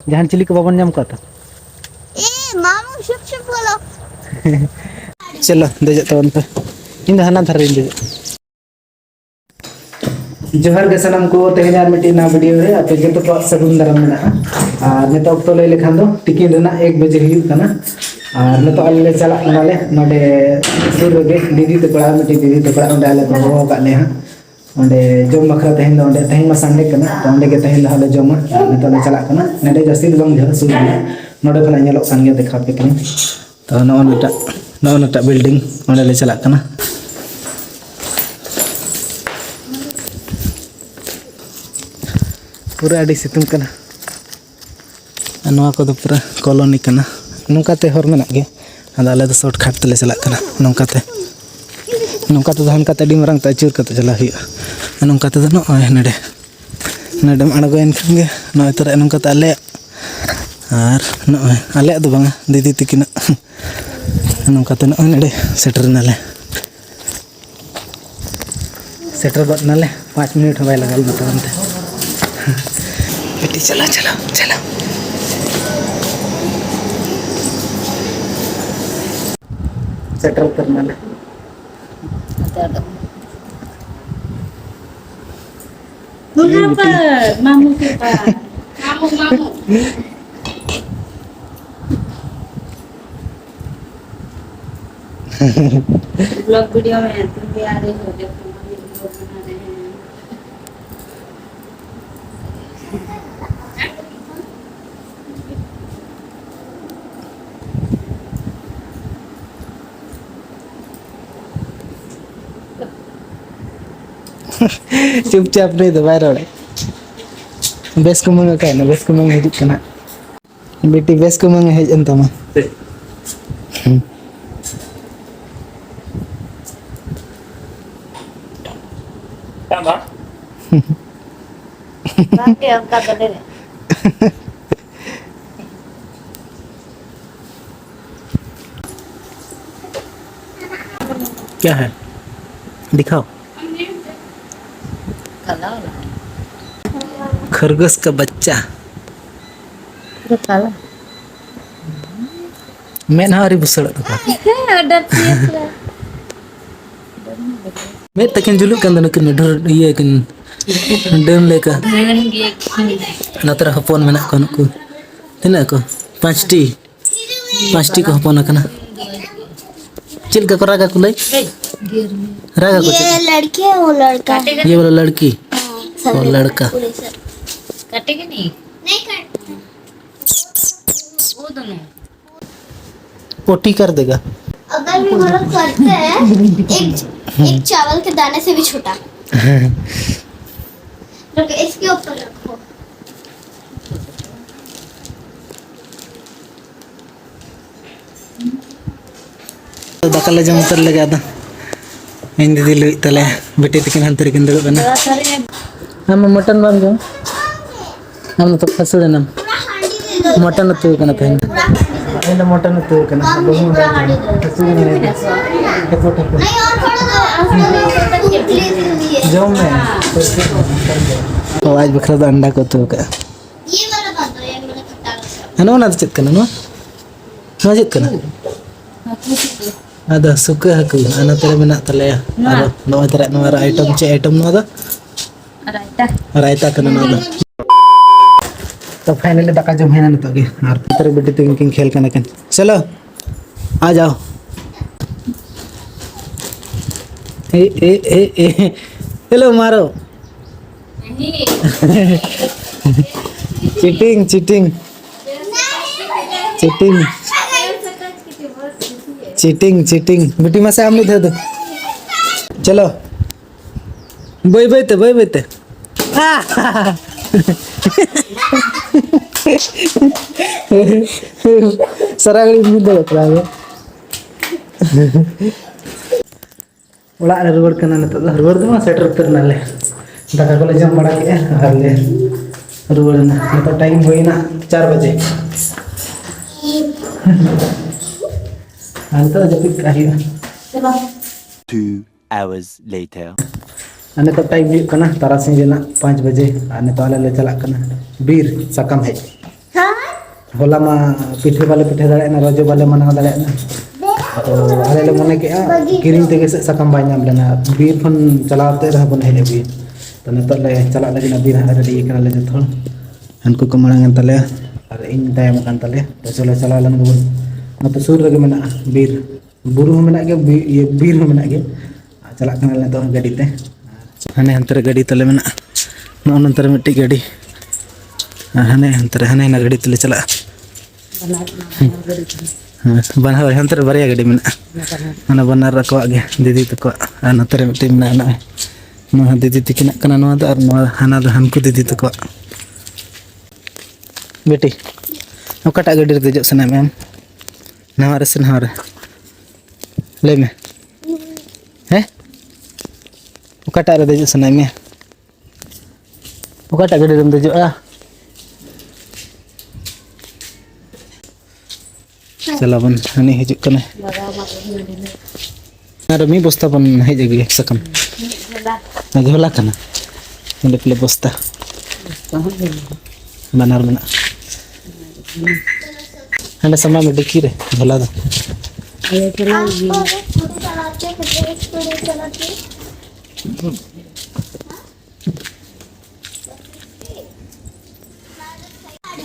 जहां चिली को बाबन नाम का मामू शुभ शुभ बोलो चलो देजो तो उन पे इन हना धर रही जोहर के सनम को तेहनार मिट्टी ना वीडियो है आप जो तो सगुन दरम में नेता तो ले लेखान दो टिकिन रेना 1 बजे हुई कना और नेता ले चला नाले नोडे सुर गे दीदी तो पड़ा मिट्टी दीदी तो पड़ा ओंडे आले को का ले हां ओंडे जम मखरा तहन ओंडे तहन मा संडे कना तो ओंडे के तहन हाले जम नेता ले चला कना नेडे जस्ती बंग झर सुर नोडे खना नेलो सान गे देखा पे कना तो नोनटा बिल्डिंग ओंडे ले चला कना पूरा अड़ी सितुंग कना नोआ को तो पूरा कॉलोनी कना नोकाते हर मेना गे आदा आले तो शॉर्टकट तले चला कना नोकाते अड़ी मरंग ता अचूर कते चला हुई नोकाते तो नोय नेडे अणगोयन खान गे नोय तरे नोकाते आले और नोय आले दो बांगा दीदी तिकिना नोकाते नोय नेडे सेटर नाले सेटर गद नाले 5 मिनट हो बाय लगाल बतावनते बेटी चला सेटल करना ले मामू के पास मामू ब्लॉग वीडियो में तुम भी आ रहे हो देखो वीडियो बना रहे हैं चुपचाप नहीं तो बाहर रोड़े बेस को मंगा कहना बेस को मंगा हिजू कना बेटी बेस को मंगा हिज अंत मा बाकी अंका तो ले क्या है दिखाओ खरगोश का बच्चा काला मैं ना हरी बुसड़ तो मैं तकिन जुलू कंद नकिन ढर ये किन डेम लेका नतर हपन मेना को नको तिना को 5टी को हपन कना चिल का रागा को लई रागा को ये लड़की है वो लड़का ये वाला लड़की और लड़का काटेगा नहीं काटते वो दोनों पोटी कर देगा अगर भी गलत करते हैं एक चावल के दाने से भी छोटा रखो इसके ऊपर रखो तो दकाले जम उतर लगा था इन दीदी लुई तले बेटी तकिन हंतर किन दड़ बना हम मटन बन गयो हम तो फसले नम मटन तो कना थे इन मटन तो कना बहु फसले नहीं जम में तो आज बखरा द अंडा को तो का ये वाला बात है ये वाला खट्टा अनो ना चित कना नो चित कना ada suka aku ana tere mena tale aro no tere no item चे item no ada raita kana no ada तो फाइनली दाका जम है ना तो के और तेरे बेटी तो किंग खेल करने कन चलो आ जाओ ए ए ए ए हेलो मारो cheating cheating cheating cheating cheating बेटी में से हमने दे दो चलो बोई बोईते सरागड़ी मिल दे प्रावे ओड़ा रे रुवर कना न तो रुवर दो सेटर उतर नाले दाका को ले जम बड़ा के और ले रुवर ना तो टाइम होइना 4 बजे अंत जपित काहिया चलो 2 hours later अने तो टाइम हुई कना तारासिंह 5 बजे अने तो आले ले चला कना बीर सकम है हाँ होला मा पिठे वाले पिठे दाड़े ना रोजो वाले मना दाड़े ना तो आले ले मने के किरिंग तेगे से सकम बाय नाम लेना बीर खन चलाते रह बन हेले बीर तो नत ले चला लगी ना बीर हा रेडी करा ले जथो हनको को मणंग तले और इन तायम कान तले तो चलो चला लन गबन नत सुर रगे मेना बीर बुरु हो मेना के ये बीर हो मेना के चला कना ले तो गाड़ी ते हने अंतर गाड़ी तले मेना न अंतर मिट्टी गाड़ी हने अंतर हने ना गाड़ी तले चला बना अंतर बारिया गाड़ी मेना ना बनार रखो आगे दीदी तको नतर मिट्टी मेना ना नो दीदी तिकिना कना नो और नो हाना दो हमको दीदी तको बेटी ओकाटा गाड़ी रे देजो सना मैम नवारे से नवारे ले में हैं ओकाटा रे देजो सना में ओकाटा गाड़ी रे देजो आ चला बन हनी हिजुक कने अरे मी बस्ता बन हेज गे सकम झोला कना इंदे प्ले बस्ता बनार मना हने समा में डिकी रे झोला दो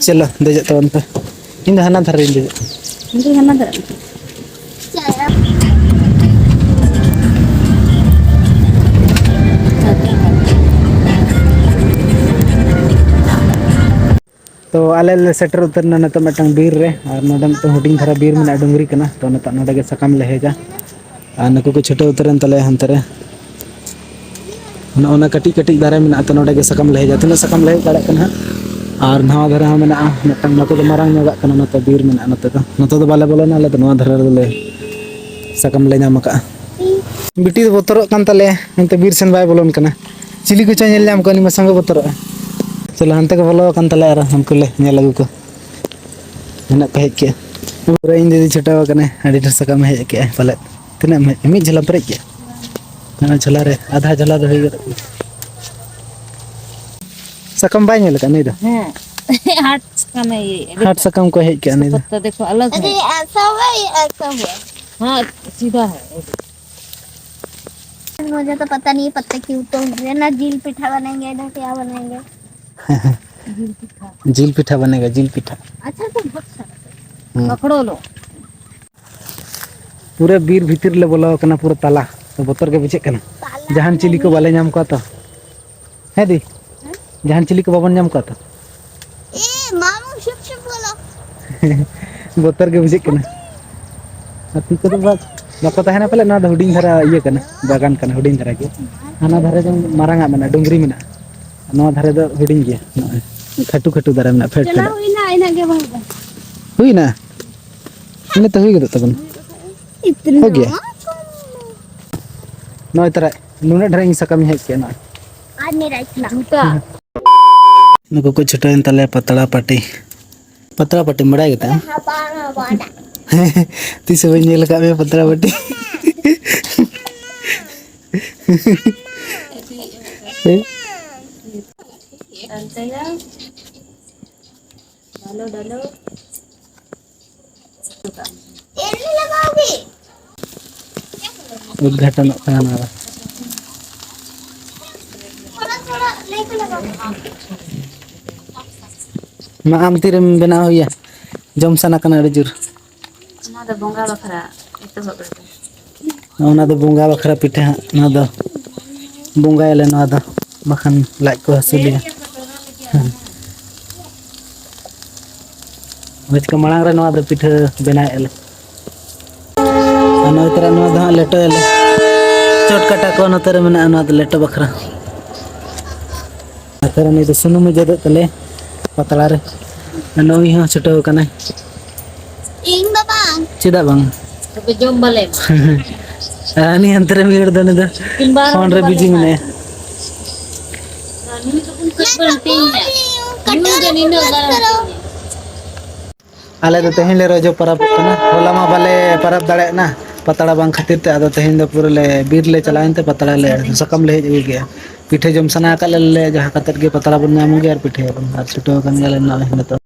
चलो दे जाता उन पे इन हना धर इन दे हना धर तो आले ले सेटर उतरना न तो मटंग बीर रे और नडम तो हुडिंग धरा बीर में डुंगरी कना तो न नडे के सकम ले हेजा आ नको को छोटे उतरन तले हंतरे न ओना कटी कटी दारे में तो नडे के सकम ले हेजा तना सकम ले दाड़े कना और नवा धरा में मटंग नको तो मारंग नगा कना न तो बीर में न तो बाले बोले ना ले तो नवा धरा ले सकम ले नाम का बिटी बोतरो कान तले नते बीर सेन बाय बोलन कना चिली को चेल नाम कनी मसंग बोतरो चलो हंते को बोलो कान तले हमको ले नेल लगू को हेना पे हेज के पूरा इन दीदी छटाव कने अडी ढेर सकम हेज के पले तना मी झला परे के ना झला रे आधा झला दो होई सकम बाय नेल का नहीं दो हाथ सकम है ये हाथ सकम को हेज के नहीं दो पत्ता देखो अलग है अरे ऐसा हुआ ये ऐसा हुआ हाँ सीधा है मुझे तो पता नहीं पत्ते क्यों तो ना जील पिठा बनाएंगे ना क्या बनाएंगे जील पिठा बनेगा जील पिठा अच्छा तो बहुत सारा पकड़ो लो पूरे बीर भीतर ले बोला कना पूरा ताला तो बोतर के बुझे कना जहान चिली को बाले नाम को तो है दी जहान चिली को बाबन नाम को तो ए मामू शुभ शुभ बोलो बोतर के बुझे कना अति को तो बाको तहना पले ना हुडिंग धरा ये कना बागान कना हुडिंग धरा के हाना धरे जो मारांगा मेना डुंगरी मेना नवा धरे दो हुडिंग गया खटू खटू धरे मेना फेट चला हुई ना इना के बाबा हुई ना इने तो हुई गयो तबन इतना हो गया नय तरह नुने ढरेंग सकम है के ना आज मेरा इतना जूता नको को छटन तले पतला पाटी मड़ा गता हबाना बाना तीसे बन लगा में पतला पाटी डालो तेल नहीं लगाओगी उद्घाटन खाना थोड़ा थोड़ा लेके लगाओ मा आम तीरम बना होया जम सना कना जुर ना तो बोंगा बखरा इतो होबे ना दो बोंगा बखरा पिठा ना दो बोंगा एले ना दो बखन लाइक को हसुलिया मच को मणांग रे ना दो पिठा बना एले अन तरह ना दो लेटो एले चटकटा को न तरह में ना दो लेटो बखरा तरह नहीं तो सुनु में जदो तले पतला रे नोई हां छोटो कना इंग बाबा चिदा बांग तो पे जोम बले ani अंतर में गिर दने दा फोन रे बिजी में नी तो कुन कट बनती है न्यू जनी न करो आले तो तेहिन ले रोजो परब कना होला मा बाले परब दाड़े ना पतड़ा बांग खातिर ते आदो तेहिन दो पूरे ले बीर ले चलाइन ते पतड़ा ले सकम ले हेज गया पिठे जम सना का ले जहां कतर के पतड़ा बन नाम गया और पिठे बन छोटो कन गले ना तो